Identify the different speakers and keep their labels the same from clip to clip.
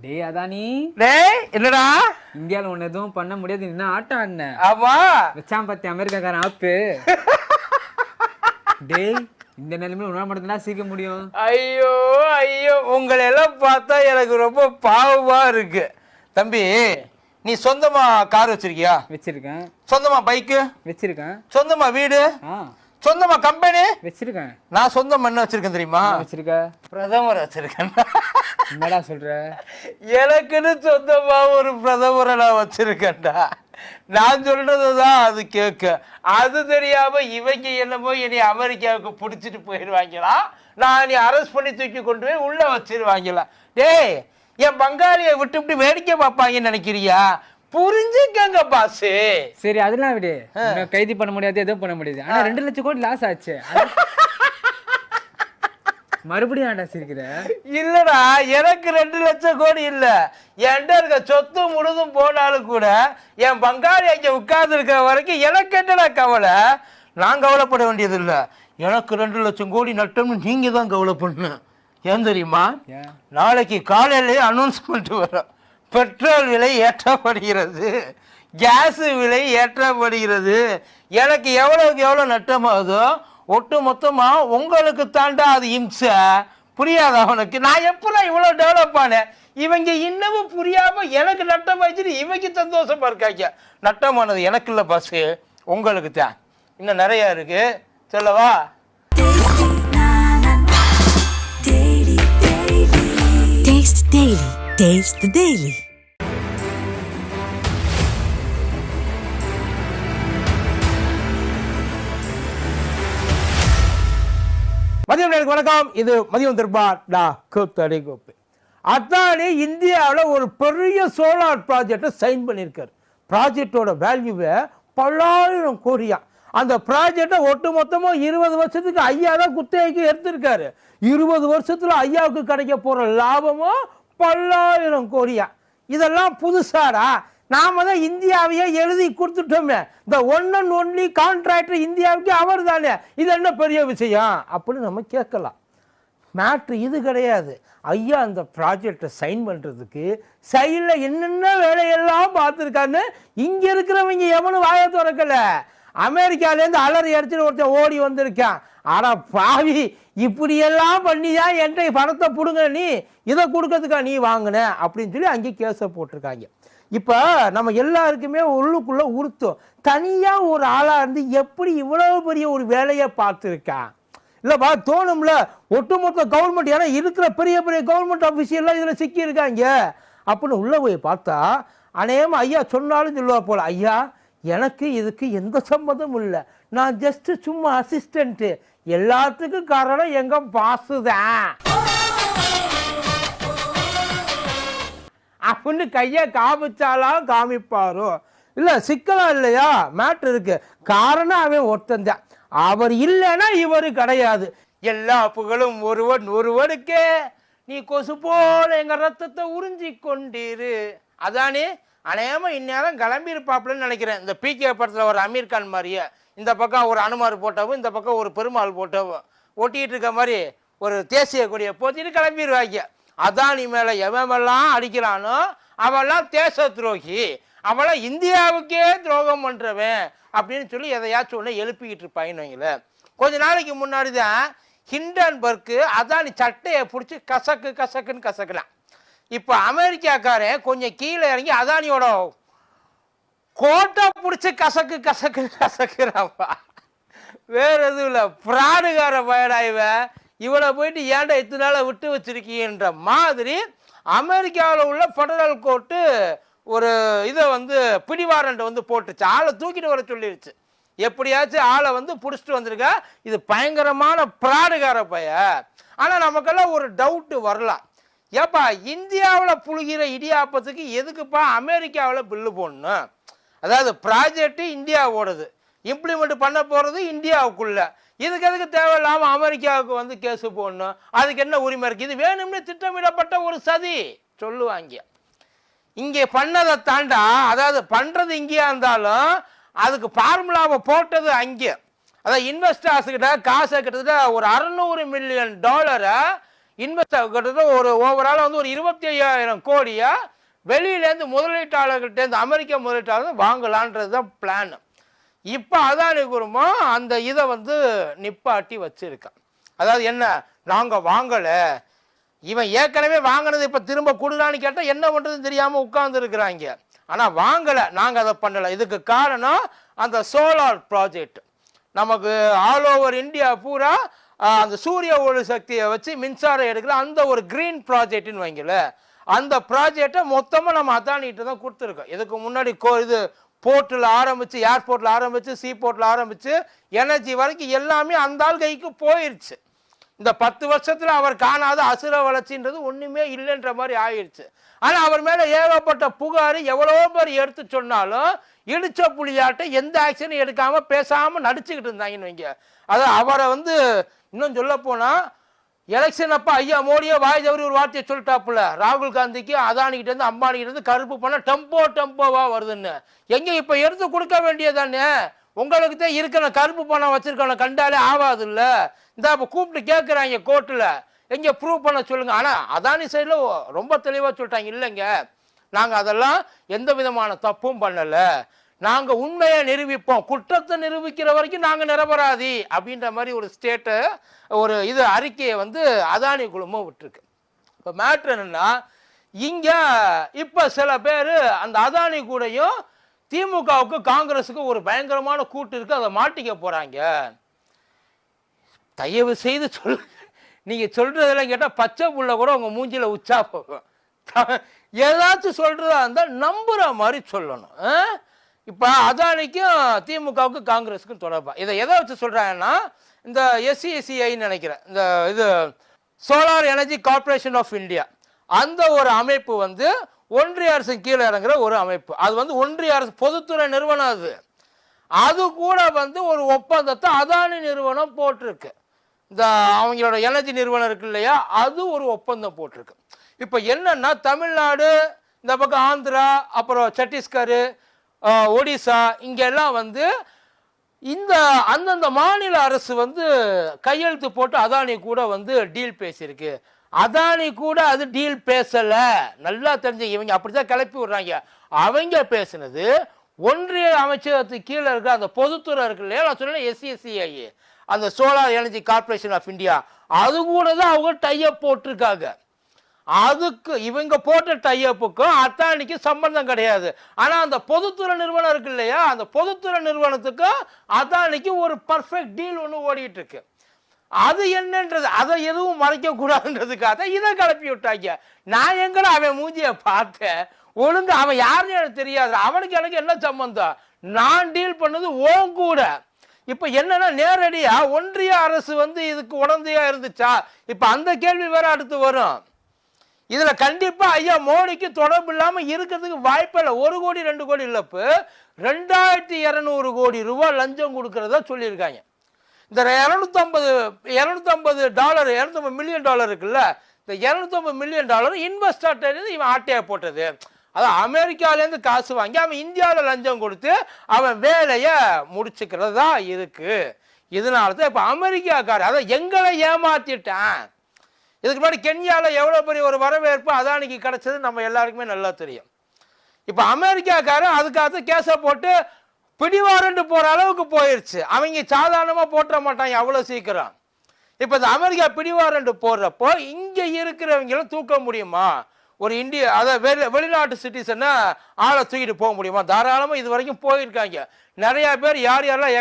Speaker 1: டேய் அதானி.
Speaker 2: டேய் என்னடா
Speaker 1: இந்தியால ஒண்ணு எதுவும் பண்ண முடியாது. என்ன ஆட்டம் ஆடின?
Speaker 2: ஆமா
Speaker 1: வச்சான் பத்தி அமெரிக்காக்காரன் ஆப்பு. டேய் இந்த நிலைமையில உணர மாட்டேன்னா சீக்க முடியும்.
Speaker 2: ஐயோ ஐயோ உங்களை எல்லாம் பார்த்தா எனக்கு ரொம்ப பாவமா இருக்கு. தம்பி நீ சொந்தமா கார் வச்சிருக்கியா?
Speaker 1: வச்சிருக்கேன்.
Speaker 2: சொந்தமா பைக்கு
Speaker 1: வச்சிருக்கேன்.
Speaker 2: சொந்தமா வீடு சொந்தமா கம்பெனி
Speaker 1: வச்சிருக்கேன்.
Speaker 2: நான் சொந்தம் என்ன வச்சிருக்கேன் தெரியுமா?
Speaker 1: வச்சிருக்க?
Speaker 2: பிரதமர் வச்சிருக்கேன்.
Speaker 1: என்னடா சொல்ற?
Speaker 2: எனக்குன்னு சொந்தமா ஒரு பிரதமரை நான் வச்சிருக்கேன்டா. நான் சொல்றதுதான் அது கேட்க. அது தெரியாம இவங்க என்னமோ இனி அமெரிக்காவுக்கு பிடிச்சிட்டு போயிடுவாங்களா, நான் நீ அரெஸ்ட் பண்ணி தூக்கி கொண்டு போய் உள்ள வச்சிருவாங்களா? டேய் என் பங்காளியை விட்டு வேடிக்கை பார்ப்பாங்கன்னு நினைக்கிறியா? புரிஞ்சுக்கங்க பாசு.
Speaker 1: சரி அதெல்லாம் விடு. கைது பண்ண முடியாது, எதுவும் பண்ண முடியாது. ஆனா 2 லட்சம் கோடி லாஸ் ஆச்சு. மறுபடியும் ஆண்டா சிரிக்கிற?
Speaker 2: இல்லடா எனக்கு 2 லட்சம் கோடி இல்ல, என்கிட்ட இருக்க சொத்து முழுதும் போனாலும் கூட என் பங்காளி அங்க உட்கார்ந்து இருக்கிற வரைக்கும் எனக்கு என்னடா கவலை? நான் கவலைப்பட வேண்டியது இல்ல. எனக்கு 2 லட்சம் கோடி நட்டம்னு நீங்க தான் கவலைப்படணும். ஏன் தெரியுமா? நாளைக்கு காலையிலே அனௌன்ஸ்மெண்ட் வரும். பெட்ரோல் விலை ஏற்றப்படுகிறது, கேஸ் விலை ஏற்றப்படுகிறது. எனக்கு எவ்வளவுக்கு எவ்வளோ நட்டமாகுதோ ஒட்டு மொத்தமா உங்களுக்கு தாண்டா அது இம்சை. புரியாத அவனுக்கு? நான் எப்பெல்லாம் இவ்வளோ டெவலப் ஆனேன், இவங்க இன்னமும் புரியாம எனக்கு நட்டம் ஆயிடுச்சு, இவங்க சந்தோஷமா இருக்காங்க. நட்டமானது எனக்கு இல்லை பாசு, உங்களுக்கு தான். இன்னும் நிறைய இருக்கு, சொல்லவா?
Speaker 3: Taste the Daily.
Speaker 2: மதியம் நேருக்கு வணக்கம். இது மதியம் திருப்பா கூத்தடி கோப்பு. அதானி இந்தியாவில் ஒரு பெரிய சோலார் ப்ராஜெக்டை சைன் பண்ணியிருக்காரு. ப்ராஜெக்டோட வேல்யூவை 10,000 கோடியா. அந்த ப்ராஜெக்டை ஒட்டு மொத்தமாக 20 வருஷத்துக்கு ஐயா தான் குத்தகைக்கு எடுத்திருக்காரு. 20 வருஷத்துல ஐயாவுக்கு கிடைக்க போற லாபமும் 10,000 கோடியா. இதெல்லாம் புதுசாரா? நாம தான் இந்தியாவையே எழுதி கொடுத்துட்டோமே. இந்த ஒன் அண்ட் ஒன்லி கான்ட்ராக்டர் இந்தியாவுக்கு அவர் தானே, இது என்ன பெரிய விஷயம் அப்படின்னு நம்ம கேட்கலாம். மேட்ரு இது கிடையாது. ஐயா அந்த ப்ராஜெக்டை சைன் பண்ணுறதுக்கு சைடில் என்னென்ன வேலையெல்லாம் பார்த்துருக்கான்னு இங்கே இருக்கிறவங்க எவனும் வாயை திறக்கலை. அமெரிக்காலேருந்து அலறி அடிச்சுட்டு ஒருத்தன் ஓடி வந்திருக்கான். ஆனால் பாவி, இப்படியெல்லாம் பண்ணி தான் என்கிட்ட பணத்தை பிடுங்க, நீ இதை கொடுக்கறதுக்கா நீ வாங்கின அப்படின்னு சொல்லி அங்கே கேஸை போட்டிருக்காங்க. இப்போ நம்ம எல்லாருக்குமே உள்ளுக்குள்ளே உறுத்தும், தனியாக ஒரு ஆளாக இருந்து எப்படி இவ்வளவு பெரிய ஒரு வேலையை பார்த்துருக்கான் இல்லைப்பா தோணும்ல. ஒட்டுமொத்த கவர்மெண்ட், ஏன்னா இருக்கிற பெரிய பெரிய கவர்மெண்ட் ஆஃபீஸியெல்லாம் இதில் சிக்கியிருக்காங்க அப்படின்னு உள்ளே போய் பார்த்தா அநேகமாக ஐயா சொன்னாலும் சொல்லுவா போல, ஐயா எனக்கு இதுக்கு எந்த சம்மதமும் இல்லை, நான் ஜஸ்ட் சும்மா அசிஸ்டண்ட்டு, எல்லாத்துக்கும் காரணம் எங்க பாசு தான் அப்படின்னு கையை காமிச்சாலாம் காமிப்பாரோ? இல்லை சிக்கலாம் இல்லையா? மேட்ரு இருக்கு. காரணம் அவன் ஒருத்தன் தான், அவர் இல்லைன்னா இவர் கிடையாது. எல்லா புகழும் ஒருவனுக்கே, நீ கொசு போல எங்க ரத்தத்தை உறிஞ்சி கொண்டிரு. அதானே அநேகமாக இந்நேரம் கிளம்பி இருப்பாப்புலன்னு நினைக்கிறேன். இந்த பிகே படத்தில் ஒரு அமீர் கான் மாதிரியே இந்த பக்கம் ஒரு அனுமார் போட்டவும் இந்த பக்கம் ஒரு பெருமாள் போட்டவும் ஒட்டிகிட்டு இருக்க மாதிரி ஒரு தேசிய கொடியை போத்திட்டு கிளம்பிடுவாங்க. அதானி மேலே எவெல்லாம் அடிக்கிறானோ அவெல்லாம் தேச துரோகி, அவெல்லாம் இந்தியாவுக்கே துரோகம் பண்ணுறவன் அப்படின்னு சொல்லி எதையாச்சும் ஒன்று எழுப்பிக்கிட்டு இருப்பாங்கன்னு. கொஞ்ச நாளைக்கு முன்னாடி தான் ஹிண்டன்பர்க்கு அதானி சட்டையை பிடிச்சி கசக்குன்னு கசக்கலாம். இப்போ அமெரிக்காக்காரன் கொஞ்சம் கீழே இறங்கி அதானியோட கோட்டை பிடிச்சி கசக்குறாப்பா. வேற எதுவும் இல்லை, பிராடுகார பயனாய்வன். இவனை போயிட்டு ஏன்டா இத்தனை நாளை விட்டு வச்சிருக்கீன்ற மாதிரி அமெரிக்காவில் உள்ள ஃபெடரல் கோர்ட்டு ஒரு இதை பிடிவாரண்ட் போட்டுச்சு. ஆளை தூக்கிட்டு வர சொல்லிடுச்சு. எப்படியாச்சும் ஆளை பிடிச்சிட்டு வந்திருக்க, இது பயங்கரமான பிராடுகார பய. ஆனால் நமக்கெல்லாம் ஒரு டவுட்டு வரலாம், ஏப்பா இந்தியாவில் புழுகிற இடியாப்பத்துக்கு எதுக்குப்பா அமெரிக்காவில் பில்லு போடணும்? அதாவது ப்ராஜெக்ட் இந்தியாவோடது, இம்ப்ளிமெண்ட் பண்ண போகிறது இந்தியாவுக்குள்ள, இதுக்கு எதுக்கு தேவையில்லாமல் அமெரிக்காவுக்கு கேஸு போடணும்? அதுக்கு என்ன உரிமை இருக்குது? இது வேணும்னு திட்டமிடப்பட்ட ஒரு சதி சொல்லுவாங்க. இங்கே பண்ணதை தாண்டா, அதாவது பண்ணுறது இங்கேயா இருந்தாலும் அதுக்கு ஃபார்முலாவை போட்டது அங்கே. அதாவது இன்வெஸ்டர்ஸுக்கிட்ட காசை கிட்டத்தட்ட ஒரு $600 மில்லியன் இன்வெஸ்ட் கிட்டத்தட்ட ஒரு ஓவரால் வந்து ஒரு 25,000 கோடியா வெளியிலேருந்து முதலீட்டாளர்கிட்டேருந்து அமெரிக்க முதலீட்டாளர் வாங்கலான்றது தான் பிளான். இப்போ அதானி குழுமம் அந்த இதை வந்து நிப்பாட்டி வச்சிருக்கான். அதாவது என்ன, நாங்கள் வாங்கலை, இவன் ஏற்கனவே வாங்கினது இப்போ திரும்ப கொடுலான்னு கேட்டால் என்ன பண்ணுறதுன்னு தெரியாமல் உட்கார்ந்துருக்குறாங்க. ஆனால் வாங்கலை, நாங்கள் அதை பண்ணலை. இதுக்கு காரணம் அந்த சோலார் ப்ராஜெக்ட். நமக்கு ஆல் ஓவர் இந்தியா பூரா அந்த சூரிய ஒளி சக்தியை வச்சு மின்சாரம் எடுக்கிற அந்த ஒரு க்ரீன் ப்ராஜெக்ட்னு வைங்கல, அந்த ப்ராஜெக்டை மொத்தமாக நம்ம அதானிகிட்ட தான் கொடுத்துருக்கோம். இதுக்கு முன்னாடி இது போர்ட்டில் ஆரம்பித்து, ஏர்போர்ட்டில் ஆரம்பித்து, சீ போர்ட்டில் ஆரம்பித்து, எனர்ஜி வரைக்கும் எல்லாமே அந்த ஆள் கைக்கு போயிடுச்சு. இந்த 10 வருஷத்தில் அவர் காணாத அசுர வளர்ச்சின்றது ஒன்றுமே இல்லைன்ற மாதிரி ஆயிடுச்சு. ஆனால் அவர் மேலே ஏகப்பட்ட புகார் எவ்வளவோ பேர் எடுத்து சொன்னாலும் இடிச்ச புலியாட்ட எந்த ஆக்ஷனும் எடுக்காமல் பேசாமல் நடிச்சுக்கிட்டு இருந்தாங்கன்னு வைங்க. அதை அவரை வந்து இன்னும் சொல்ல போனால் எலெக்ஷன் அப்போ ஐயா மோடியே வாய் தவறி ஒரு வார்த்தையை சொல்லிட்டாப்புல, ராகுல் காந்திக்கு அதானிக்கிட்டேருந்து அம்பானிக்கிட்டேருந்து கருப்பு பணம் டெம்போவா வருதுன்னு. எங்கே இப்போ எடுத்து கொடுக்க வேண்டியதானே? உங்களுக்கு தான் இருக்கிற கருப்பு பணம் வச்சிருக்கவனை கண்டாலே ஆகாது இல்லை. இந்த இப்போ கூப்பிட்டு கேட்குறாங்க கோர்ட்டில், எங்கே ப்ரூவ் பண்ண சொல்லுங்கள். ஆனால் அதானி சைடில் ரொம்ப தெளிவாக சொல்லிட்டாங்க, இல்லைங்க நாங்கள் அதெல்லாம் எந்த விதமான தப்பும் பண்ணலை, நாங்கள் உண்மையை நிரூபிப்போம், குற்றத்தை நிரூபிக்கிற வரைக்கும் நாங்கள் நிரபராதி அப்படின்ற மாதிரி ஒரு ஸ்டேட்டை ஒரு இது அறிக்கையை வந்து அதானி குழுமம் விட்டுருக்கு. இப்போ மேட்ரு என்னன்னா, இங்கே இப்போ சில பேர் அந்த அதானி கூடயும் திமுகவுக்கு காங்கிரஸுக்கு ஒரு பயங்கரமான கூட்டு இருக்கு, அதை மாட்டிக்க போறாங்க. தயவு செய்து நீங்க சொல்றதெல்லாம் கேட்டால் பச்சை புள்ள கூட உங்க மூஞ்சில உச்சா போகும். ஏதாச்சும் சொல்றதா இருந்தால் நம்புற மாதிரி சொல்லணும். இப்போ அதானிக்கும் திமுகவுக்கும் காங்கிரஸுக்கும் தொடர்பா இதை எதை வச்சு சொல்றாங்கன்னா, இந்த SECIன்னு நினைக்கிறேன், இந்த இது solar energy corporation of India, அந்த ஒரு அமைப்பு வந்து ஒன்றிய அரசு கீழே இறங்குற ஒரு அமைப்பு. அது வந்து ஒன்றிய அரசு பொதுத்துறை நிறுவனம். அது கூட வந்து ஒரு ஒப்பந்தத்தை அதானி நிறுவனம் போட்டிருக்கு. இந்த அவங்களோட எனர்ஜி நிறுவனம் இருக்கு இல்லையா, அது ஒரு ஒப்பந்தம் போட்டிருக்கு. இப்போ என்னன்னா, தமிழ்நாடு, இந்த பக்கம் ஆந்திரா, அப்புறம் சத்தீஸ்கர், ஒடிசா, இங்கெல்லாம் வந்து இந்த அந்தந்த மாநில அரசு வந்து கையெழுத்து போட்டு அதானி கூட வந்து டீல் பேசியிருக்கு. அதானி கூட அது டீல் பேசல, நல்லா தெரிஞ்சு இவங்க அப்படித்தான் கிளப்பி விடுறாங்க. அவங்க பேசுனது ஒன்றிய அமைச்சகத்துக்கு கீழே இருக்க அந்த பொதுத்துறை இருக்கு இல்லையா, நான் சொன்னேன் SECI, அந்த solar energy corporation of India, அது கூட தான் அவங்க டைஅப் போட்டிருக்காங்க. அதுக்கு இவங்க போட்ட டைஅப்புக்கும் அத்தானிக்கு சம்பந்தம் கிடையாது. ஆனா அந்த பொதுத்துறை நிறுவனம் இருக்கு இல்லையா, அந்த பொதுத்துறை நிறுவனத்துக்கும் அத்தானிக்கு ஒரு பர்ஃபெக்ட் டீல் ஒன்று ஓடிட்டு இருக்கு. அது என்னன்றது அதை எதுவும் மறைக்க கூடாதுன்றதுக்காக இதை கிளப்பி விட்டாங்க. நான் எங்கட அவன் மூஞ்சியை பார்த்தேன், ஒழுங்கு அவன் யாருன்னு எனக்கு தெரியாது, அவனுக்கு எனக்கு என்ன சம்பந்தம், நான் டீல் பண்ணது ஓன் கூட. இப்ப என்னன்னா, நேரடியா ஒன்றிய அரசு வந்து இதுக்கு உடந்தையா இருந்துச்சா, இப்ப அந்த கேள்வி வேற அடுத்து வரும். இதுல கண்டிப்பா ஐயா மோடிக்கு தொடர்பு இல்லாம இருக்கிறதுக்கு வாய்ப்பு இல்லை. 1 கோடி 2 கோடி இழப்பு, 2200 கோடி ரூபாய் லஞ்சம் கொடுக்கறதா சொல்லியிருக்காங்க. இந்த $250 மில்லியன் இருக்குல்ல, இந்த $250 மில்லியன் இன்வெஸ்டர் இவன் ஆட்டையா போட்டது. அதான் அமெரிக்காலேருந்து காசு வாங்கி அவன் இந்தியாவில் லஞ்சம் கொடுத்து அவன் வேலையை முடிச்சுக்கிறதா இருக்கு. இதனால தான் இப்போ அமெரிக்காக்காரர் அதை எங்களை ஏமாத்திட்டான். இதுக்கு முன்னாடி கென்யாவில் எவ்வளோ பெரிய ஒரு வரவேற்பு அதானிக்கு கிடைச்சது நம்ம எல்லாருக்குமே நல்லா தெரியும். இப்போ அமெரிக்காக்காரன் அதுக்காக கேஸை போட்டு பிடிவாரண்டு போகிற அளவுக்கு போயிடுச்சு. அவங்க சாதாரணமாக போட்டுற மாட்டாங்க அவ்வளோ சீக்கிரம். இப்போ இந்த அமெரிக்கா பிடிவாரண்டு போடுறப்போ இங்கே இருக்கிறவங்களும் தூக்க முடியுமா? ஒரு இந்தியா அதை வெளிநாட்டு சிட்டிசனை ஆளை தூக்கிட்டு போக முடியுமா? தாராளமாக இது வரைக்கும் போயிருக்காங்க. நிறையா பேர் யார் யாரெல்லாம்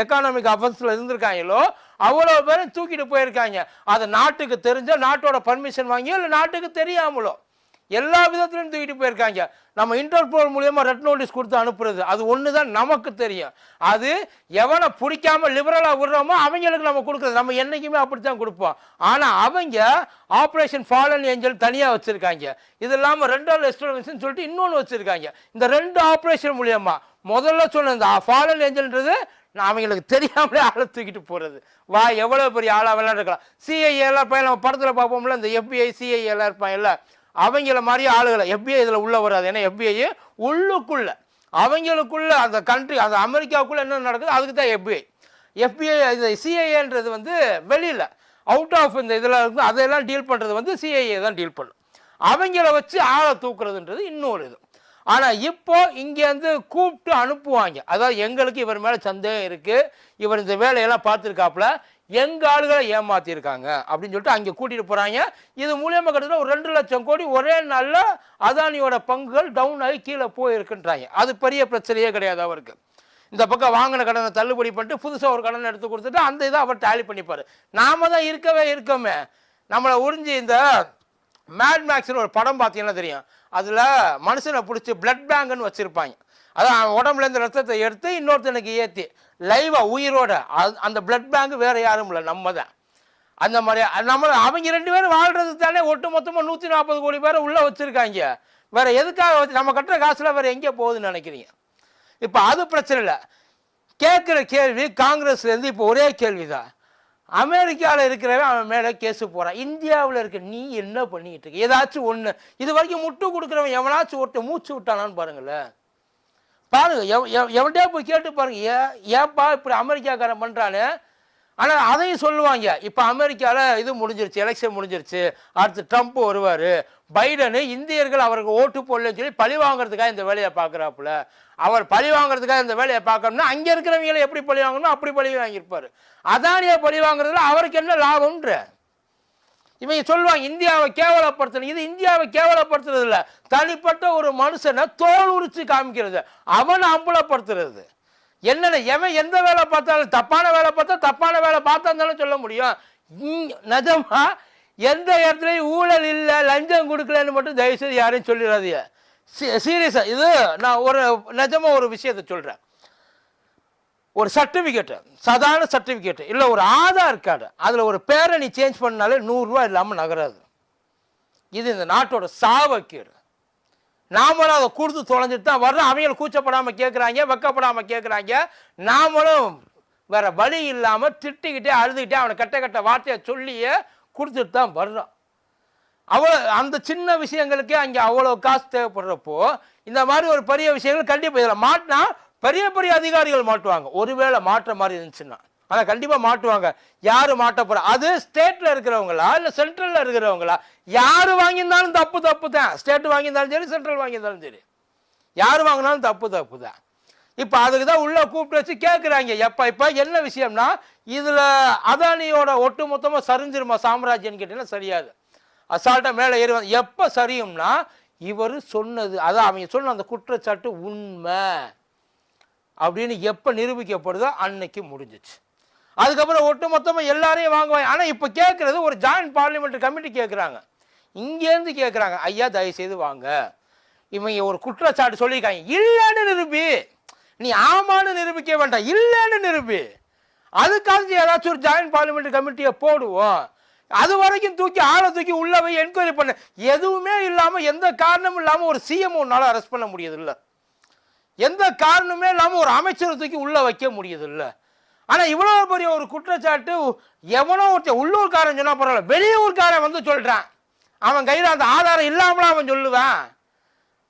Speaker 2: எக்கானமிக் அஃபென்ஸில் இருந்திருக்காங்களோ அவ்வளோ பேரும் தூக்கிட்டு போயிருக்காங்க. அது நாட்டுக்கு தெரிஞ்ச, நாட்டோட பர்மிஷன் வாங்கியோ இல்லை நாட்டுக்கு தெரியாமலோ எல்லா விதத்துலையும் தூக்கிட்டு போயிருக்காங்க. நம்ம இன்டர்போல் மூலியமாக ரெட் நோட்டீஸ் கொடுத்து அனுப்புறது அது ஒன்று தான் நமக்கு தெரியும். அது எவனை பிடிக்காம லிபரலாக விடுறோமோ அவங்களுக்கு நம்ம கொடுக்குறது, நம்ம என்றைக்குமே அப்படித்தான் கொடுப்போம். ஆனால் அவங்க ஆப்ரேஷன் ஃபாலன் ஏஞ்சல் தனியாக வச்சுருக்காங்க. இது இல்லாமல் ரெண்டாவது எஸ்டோலேஷன் சொல்லிட்டு இன்னொன்று வச்சுருக்காங்க. இந்த 2 ஆப்ரேஷன் மூலியமா முதல்ல சொன்ன இந்த ஃபாலன் ஏஞ்சல்ன்றது அவங்களுக்கு தெரியாமலே ஆளை தூக்கிட்டு போகிறது. வா எவ்வளோ பெரிய ஆளாக விளையாண்டுருக்கலாம். சிஐஏ எல்லாம் பையன் நம்ம படத்தில் பார்ப்போம்ல, இந்த FBI CIA எல்லாம் இருப்பாங்க இல்லை, அவங்கள மாதிரியே ஆளுகளை FBI இதில் உள்ள வராது. ஏன்னா FBI உள்ளுக்குள்ள அவங்களுக்குள்ள அந்த கண்ட்ரி, அந்த அமெரிக்காவுக்குள்ள என்ன நடக்குது அதுக்கு தான் FBI. இந்த CIAன்றது வந்து வெளியில் அவுட் ஆஃப் இந்த இதில் இருந்து அதையெல்லாம் டீல் பண்ணுறது வந்து சிஐஏ தான் டீல் பண்ணும். அவங்கள வச்சு ஆளை தூக்குறதுன்றது இன்னொரு இது. ஆனால் இப்போ இங்கேருந்து கூப்பிட்டு அனுப்புவாங்க. அதாவது எங்களுக்கு இவர் மேலே சந்தேகம் இருக்குது, இவர் இந்த வேலையெல்லாம் பார்த்துருக்காப்புல, எங்கள் ஆளுகளை ஏமாற்றிருக்காங்க அப்படின்னு சொல்லிட்டு அங்கே கூட்டிகிட்டு போகிறாங்க. இது மூலியமாக கிட்டத்தட்ட ஒரு 2 லட்சம் கோடி ஒரே நாளில் அதானியோட பங்குகள் டவுன் ஆகி கீழே போயிருக்குன்றாங்க. அது பெரிய பிரச்சனையே கிடையாது அவருக்கு. இந்த பக்கம் வாங்கின கடனை தள்ளுபடி பண்ணிட்டு புதுசாக ஒரு கடனை எடுத்து கொடுத்துட்டு அந்த இதை அவர் டேலி பண்ணிப்பார். நாம தான் இருக்கோமே, நம்மளை உறிஞ்சி இந்த மேட் மேக்ஸ்னு ஒரு படம் பார்த்தீங்கன்னா தெரியும். அதில் மனுஷனை பிடிச்சி பிளட் பேங்குன்னு வச்சுருப்பாங்க. அதான் உடம்புலேருந்து ரத்தத்தை எடுத்து இன்னொருத்தனுக்கு ஏற்றி லைவாக உயிரோட அந்த பிளட் பேங்க் வேறு யாரும் இல்லை, நம்ம தான். அந்த மாதிரி அவங்க 2 பேரும் வாழ்றது தானே ஒட்டு மொத்தமாக 140 கோடி பேரை உள்ளே வச்சுருக்காங்க. வேறு எதுக்காக வச்சு நம்ம கட்டுற காசில் வேறு எங்கே போகுதுன்னு நினைக்கிறீங்க? இப்போ அது பிரச்சனை இல்லை. கேட்குற கேள்வி காங்கிரஸ்லேருந்து இப்போ ஒரே கேள்வி தான். அமெரிக்காவில் இருக்கிறவன் அவன் மேலே கேஸு போகிறான், இந்தியாவில் இருக்க நீ என்ன பண்ணிக்கிட்டு இருக்க? ஏதாச்சும் ஒன்று இது வரைக்கும் முட்டு கொடுக்குறவன் எவனாச்சும் ஒருத்த மூச்சு விட்டானான்னு பாருங்களேன். பாருங்க, எவன்டே போய் கேட்டு பாருங்க, ஏப்பா இப்படி அமெரிக்காக்காரன் பண்ணுறான்னு. ஆனால் அதையும் சொல்லுவாங்க, இப்போ அமெரிக்காவில் இது முடிஞ்சிருச்சு, எலெக்ஷன் முடிஞ்சிருச்சு, அடுத்து ட்ரம்ப் வருவார், பைடனு இந்தியர்கள் அவருக்கு ஓட்டு போடலன்னு சொல்லி பழி வாங்குறதுக்காக இந்த வேலையை பார்க்குறாப்புல. அவர் பழி வாங்குறதுக்காக இந்த வேலையை பார்க்கணும்னா அங்கே இருக்கிறவங்களை எப்படி பழி வாங்கணுமோ அப்படி பழி வாங்கியிருப்பார். அதானியை பழி வாங்குறதுல அவருக்கு என்ன லாபம்ன்ற இவங்க சொல்லுவாங்க. இந்தியாவை கேவலப்படுத்தணும். இது இந்தியாவை கேவலப்படுத்துறது இல்லை, தனிப்பட்ட ஒரு மனுஷனை தோல் உரிச்சு காமிக்கிறது, அவனை அம்பலப்படுத்துறது. என்னென்ன எவன் எந்த வேலை பார்த்தாலும் தப்பான வேலை பார்த்தா தப்பான வேலை பார்த்தாலும் சொல்ல முடியும். நிஜமா எந்த இடத்துலையும் ஊழல் இல்லை, லஞ்சம் கொடுக்கலன்னு மட்டும் தயவுசெய்து யாரையும் சொல்லிடாதீங்க. சீரியஸா இது நான் ஒரு நிஜமா ஒரு விஷயத்தை சொல்றேன். ஒரு சர்டிபிகேட், சாதாரண சர்டிபிகேட் இல்லை, ஒரு ஆதார் கார்டு, அதில் ஒரு பேரை நீ சேஞ்ச் பண்ணாலே 100 ரூபா இல்லாமல் நகராது. இது இந்த நாட்டோட சாவக்கீடு. நாமளும் அதை கொடுத்து தொலைஞ்சிட்டு தான் வர்றோம். அவங்கள கூச்சப்படாமல் கேட்குறாங்க, வெக்கப்படாமல் கேட்குறாங்க. நாமளும் வேற வழி இல்லாமல் திட்டிக்கிட்டே அழுதுகிட்டே அவனை கட்ட வார்த்தையை சொல்லியே கொடுத்துட்டு தான் வர்றோம். அவ்வளோ அந்த சின்ன விஷயங்களுக்கே அங்கே அவ்வளோ காசு தேவைப்படுறப்போ இந்த மாதிரி ஒரு பெரிய விஷயங்கள் கண்டிப்பாக இதில் மாட்டினா பெரிய பெரிய அதிகாரிகள் மாட்டுவாங்க. ஒருவேளை மாற்ற மாதிரி இருந்துச்சுன்னா ஆனால் கண்டிப்பாக மாட்டுவாங்க. யார் மாட்ட போகிறா? அது ஸ்டேட்டில் இருக்கிறவங்களா இல்லை சென்ட்ரலில் இருக்கிறவங்களா? யார் வாங்கியிருந்தாலும் தப்பு தான். ஸ்டேட் வாங்கியிருந்தாலும் சரி, சென்ட்ரல் வாங்கியிருந்தாலும் சரி, யார் வாங்கினாலும் தப்பு தான். இப்போ அதுக்கு தான் உள்ளே கூப்பிட்டு வச்சு கேட்குறாங்க. இப்போ என்ன விஷயம்னா, இதில் அதானியோட ஒட்டு மொத்தமாக சரிஞ்சிருமா சாம்ராஜ்யன்னு கேட்டீங்கன்னா சரியாது. அசால்ட்டாக மேலே ஏறி வந்து எப்போ சரியும்னா இவர் சொன்னது, அதான் அவங்க சொன்ன அந்த குற்றச்சாட்டு உண்மை அப்படின்னு எப்போ நிரூபிக்கப்படுதோ அன்னைக்கு முடிஞ்சிச்சு. அதுக்கப்புறம் ஒட்டு மொத்தமாக எல்லாரையும் வாங்குவாங்க. ஆனால் இப்போ கேட்குறது ஒரு ஜாயின்ட் பார்லிமெண்ட் கமிட்டி கேட்குறாங்க, இங்கேருந்து கேட்குறாங்க, ஐயா தயவுசெய்து வாங்க, இவங்க ஒரு குற்றச்சாட்டு சொல்லியிருக்காங்க, இல்லைன்னு நிரூபி. நீ ஆமான்னு நிரூபிக்க வேண்டாம், இல்லைன்னு நிரூபி. அதுக்காக ஏதாச்சும் ஒரு ஜாயின்ட் பார்லிமெண்ட் கமிட்டியை போடுவோம். அது வரைக்கும் ஆளை தூக்கி உள்ள போய் என்கொயரி பண்ண எதுவுமே இல்லாமல் எந்த காரணமும் இல்லாமல் ஒரு சிஎம் ஒன்னால அரெஸ்ட் பண்ண முடியுது இல்லை, எந்த காரணமே இல்லாமல் ஒரு அமைச்சரை தூக்கி உள்ள வைக்க முடியுது இல்லை. ஆனால் இவ்வளோ பெரிய ஒரு குற்றச்சாட்டு எவனோ ஒருத்தர் உள்ளூர்காரன் சொன்னா பரவாயில்ல, வெளியூர்காரன் வந்து சொல்றான், அவன் கையில் அந்த ஆதாரம் இல்லாமலாம் அவன் சொல்லுவான்.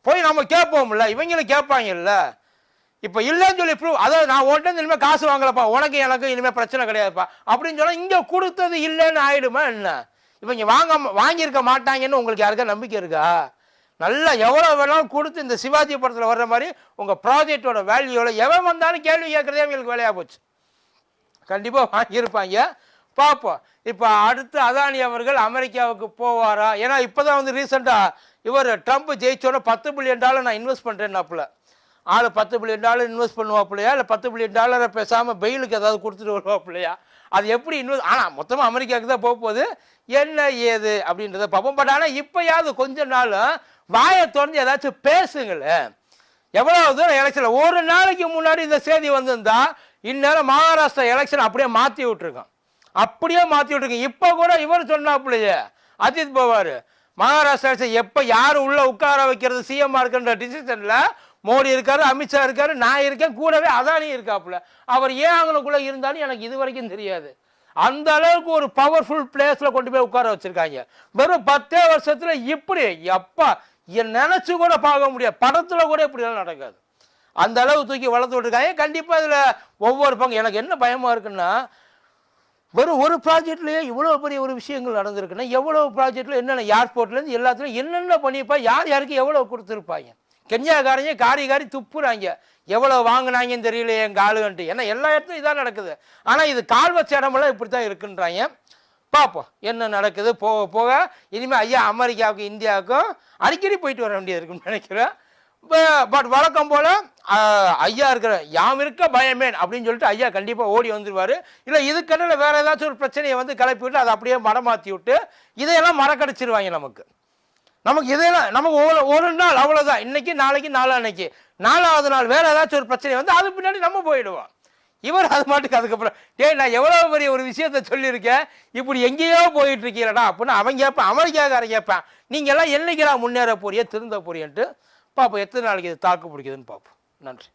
Speaker 2: போய் நம்ம கேட்போம்ல, இவங்களும் கேட்பாங்க இல்லை. இப்போ இல்லைன்னு சொல்லி ப்ரூவ், அதாவது நான் உன்கிட்ட இனிமேல் காசு வாங்கலப்பா, உனக்கு எனக்கு இனிமேல் பிரச்சனை கிடையாதுப்பா அப்படின்னு சொன்னால் இங்கே கொடுத்தது இல்லைன்னு ஆயிடுமா என்ன? இவங்க வாங்கியிருக்க மாட்டாங்கன்னு உங்களுக்கு யாருக்கா நம்பிக்கை இருக்கா? நல்லா எவ்வளோ வேணாலும் கொடுத்து இந்த சிவாஜி படத்தில் வர்ற மாதிரி உங்கள் ப்ராஜெக்டோட வேல்யூவில் எவன் வந்தாலும் கேள்வி கேட்குறதே அவங்களுக்கு வேலையாக போச்சு. கண்டிப்பாக வாங்கியிருப்பாங்க, பார்ப்போம். இப்போ அடுத்து அதானி அவர்கள் அமெரிக்காவுக்கு போவாரா? ஏன்னா இப்போ தான் வந்து ரீசெண்டாக இவர் ட்ரம்ப் ஜெயிச்சோட $10 பில்லியன் நான் இன்வெஸ்ட் பண்ணுறேன்னாப்புல. ஆள் $10 பில்லியன் இன்வெஸ்ட் பண்ணுவாப்பில்லையா, இல்லை $10 பில்லியன் பேசாமல் பெயிலுக்கு ஏதாவது கொடுத்துட்டு வருவாப்பில்லையா? அது எப்படி இன்வெஸ்ட், ஆனால் மொத்தமாக அமெரிக்காவுக்கு தான் போகும்போது என்ன ஏது அப்படின்றத பார்ப்போம். பட் ஆனால் இப்போயாவது கொஞ்ச நாள் வாயை திறந்து ஏதாச்சும் பேசுங்களேன். எவ்வளோ தூரம் எலெக்ஷனில் ஒரு நாளைக்கு முன்னாடி இந்த செய்தி வந்திருந்தா இந்நேரம் மகாராஷ்டிரா எலெக்ஷன் அப்படியே மாற்றி விட்டுருக்கோம், அப்படியே மாற்றி விட்டுருக்கோம். இப்போ கூட இவர் சொன்னாப்பில்லையே அஜித் பவார், மகாராஷ்டிரா எலெக்ஷன் எப்போ யார் உள்ள உட்கார வைக்கிறது சிஎம்மாக இருக்குன்ற டிசிஷனில் மோடி இருக்காரு, அமித்ஷா இருக்காரு, நான் இருக்கேன், கூடவே அதானி இருக்காப்புல. அவர் ஏன் அவங்களுக்குள்ள இருந்தாலும் எனக்கு இது வரைக்கும் தெரியாது. அந்த அளவுக்கு ஒரு பவர்ஃபுல் பிளேஸ்ல கொண்டு போய் உட்கார வச்சிருக்காங்க. வெறும் 10 வருஷத்துல இப்படி எப்பா நினைச்சு கூட பார்க்க முடியாது, படத்துல கூட இப்படிலாம் நடக்காது. அந்த அளவு தூக்கி வளர்த்து விட்டுருக்காங்க. கண்டிப்பா இதுல ஒவ்வொரு பங்கு எனக்கு என்ன பயமா இருக்குன்னா, வெறும் ஒரு ப்ராஜெக்ட்லேயே இவ்வளோ பெரிய ஒரு விஷயங்கள் நடந்திருக்குன்னா எவ்வளோ ப்ராஜெக்டில் என்னென்ன ஏர்போர்ட்லேருந்து எல்லாத்துலையும் என்னென்ன பண்ணியிருப்பா, யார் யாருக்கு எவ்வளோ கொடுத்துருப்பாங்க. கென்யாக்காரங்க காரி துப்புறாங்க, எவ்வளோ வாங்கினாங்கன்னு தெரியல எங்கள் ஆளுகன்ட்டு. ஏன்னா எல்லா இடத்துலையும் இதான் நடக்குது. ஆனால் இது கால்வச்ச இடமெல்லாம் இப்படி தான் இருக்குன்றாங்க. பார்ப்போம் என்ன நடக்குது. போக போக இனிமேல் ஐயா அமெரிக்காவுக்கும் இந்தியாவுக்கும் அடிக்கடி போயிட்டு வர வேண்டியது இருக்குன்னு நினைக்கிறேன். பட் வழக்கம் போல் ஐயா இருக்கிற யாம் இருக்க பயமேன் அப்படின்னு சொல்லிட்டு ஐயா கண்டிப்பாக ஓடி வந்துடுவார். இல்லை இதுக்கடையில் வேறு ஏதாச்சும் ஒரு பிரச்சனையை வந்து கிளப்பி விட்டு அதை அப்படியே மடமாற்றி விட்டு இதையெல்லாம் மறக்கடிச்சிருவாங்க நமக்கு. இதெல்லாம் நமக்கு ஒரு நாள் அவ்வளோதான், இன்னைக்கு நாளைக்கு நாளான்னைக்கு, 4வது நாள் வேறு ஏதாச்சும் ஒரு பிரச்சனை வந்து அது பின்னாடி நம்ம போயிடுவோம். இவர் அது மாட்டுக்கு அதுக்கப்புறம் நான் எவ்வளோ பெரிய ஒரு விஷயத்த சொல்லியிருக்கேன், இப்படி எங்கேயோ போயிட்டு இருக்கீங்களா அப்படின்னு அவன் கேட்பான். அமெரிக்காக்காரன் கேட்பான், நீங்கள் எல்லாம் என்னைக்கு முன்னேற போறிய திருந்த போறியன்ட்டு பார்ப்போம். எத்தனை நாளைக்கு இது தாக்கு பிடிக்குதுன்னு பார்ப்போம். நன்றி.